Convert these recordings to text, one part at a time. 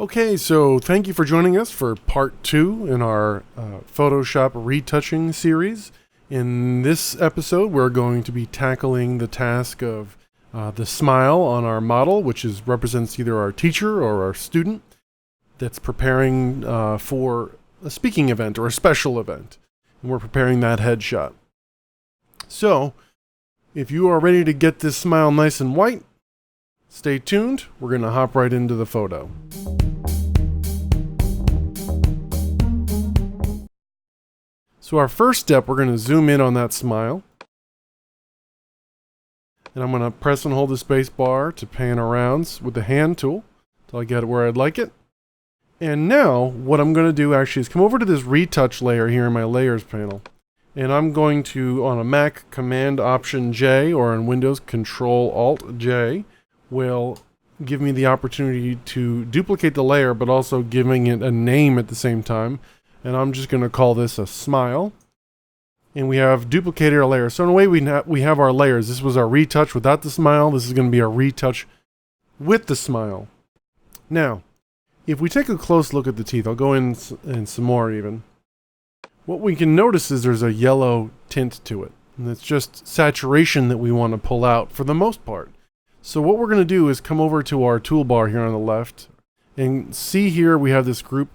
Okay, so thank you for joining us for part 2 in our Photoshop retouching series. In this episode, we're going to be tackling the task of the smile on our model, which represents either our teacher or our student that's preparing for a speaking event or a special event. And we're preparing that headshot. So, if you are ready to get this smile nice and white, stay tuned. We're going to hop right into the photo. So our first step, we're going to zoom in on that smile. And I'm going to press and hold the space bar to pan around with the hand tool until I get it where I'd like it. And now what I'm going to do actually is come over to this retouch layer here in my layers panel. And I'm going to, on a Mac, Command Option J, or on Windows, Control Alt J, will give me the opportunity to duplicate the layer, but also giving it a name at the same time. And I'm just going to call this a smile. And we have duplicated our layer. So in a way, we have our layers. This was our retouch without the smile. This is going to be our retouch with the smile. Now, if we take a close look at the teeth, I'll go in and some more even. What we can notice is there's a yellow tint to it. And it's just saturation that we want to pull out for the most part. So what we're going to do is come over to our toolbar here on the left. And see here we have this group.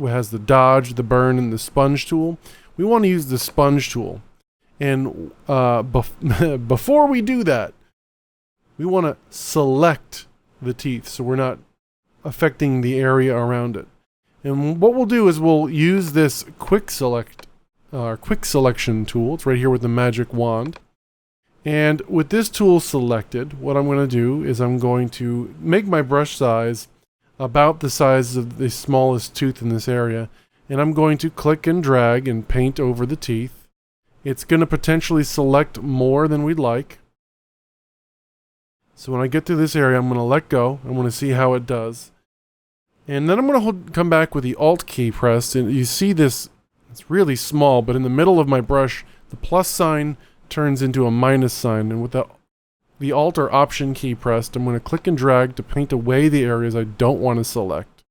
It has the dodge, the burn, and the sponge tool. We want to use the sponge tool. And before we do that, we want to select the teeth so we're not affecting the area around it. And what we'll do is we'll use this quick selection tool. It's right here with the magic wand. And with this tool selected, what I'm going to do is I'm going to make my brush size about the size of the smallest tooth in this area, and I'm going to click and drag and paint over the teeth. It's going to potentially select more than we'd like. So when I get to this area, I'm going to let go. I want to see how it does. And then I'm going to come back with the Alt key pressed, and you see this, it's really small, but in the middle of my brush, the plus sign turns into a minus sign, and with the Alt or Option key pressed, I'm going to click and drag to paint away the areas I don't want to select.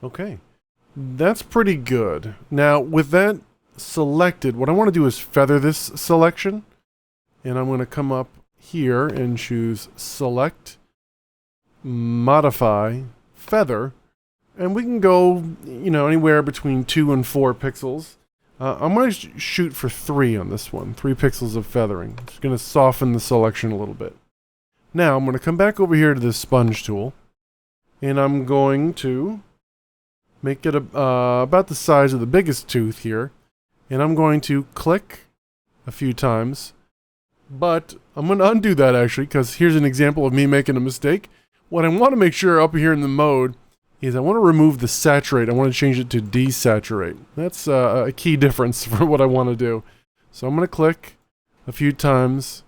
Okay, that's pretty good. Now, with that selected, what I want to do is feather this selection, and I'm going to come up here and choose Select, Modify, Feather, and we can go, anywhere between 2 and 4 pixels. I'm going to shoot for 3 on this one, 3 pixels of feathering. Just going to soften the selection a little bit. Now I'm going to come back over here to this sponge tool, and I'm going to make it about the size of the biggest tooth here, and I'm going to click a few times, but I'm going to undo that actually, because here's an example of me making a mistake. What I want to make sure up here in the mode is I want to remove the saturate. I want to change it to desaturate. That's a key difference for what I want to do. So I'm going to click a few times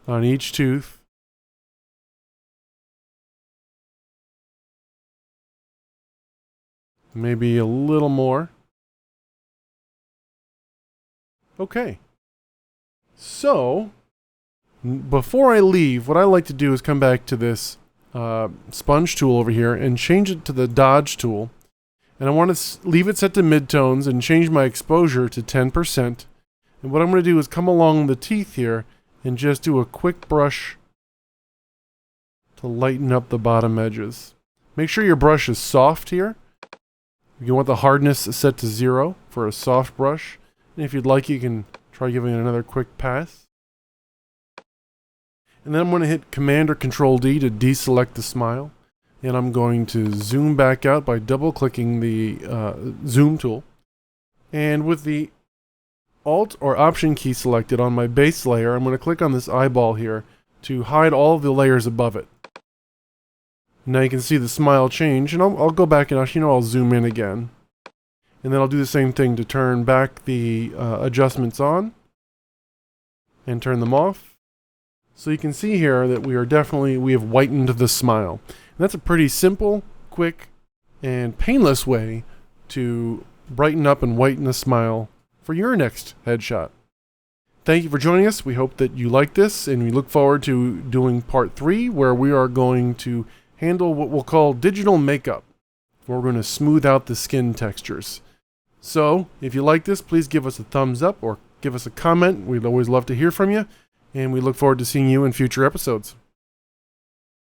on each tooth. Maybe a little more. Okay. So, before I leave, what I like to do is come back to this sponge tool over here and change it to the dodge tool. And I want to leave it set to midtones and change my exposure to 10%. And what I'm going to do is come along the teeth here and just do a quick brush to lighten up the bottom edges. Make sure your brush is soft here. You want the hardness set to 0 for a soft brush. And if you'd like, you can try giving it another quick pass. And then I'm going to hit Command or Control D to deselect the smile. And I'm going to zoom back out by double-clicking the zoom tool. And with the Alt or Option key selected on my base layer, I'm going to click on this eyeball here to hide all of the layers above it. Now you can see the smile change, and I'll go back and I'll zoom in again. And then I'll do the same thing to turn back the adjustments on and turn them off. So you can see here that we have whitened the smile. And that's a pretty simple, quick, and painless way to brighten up and whiten a smile for your next headshot. Thank you for joining us. We hope that you like this, and we look forward to doing part 3, where we are going to handle what we'll call digital makeup. We're going to smooth out the skin textures. So, if you like this, please give us a thumbs up or give us a comment. We'd always love to hear from you, and we look forward to seeing you in future episodes.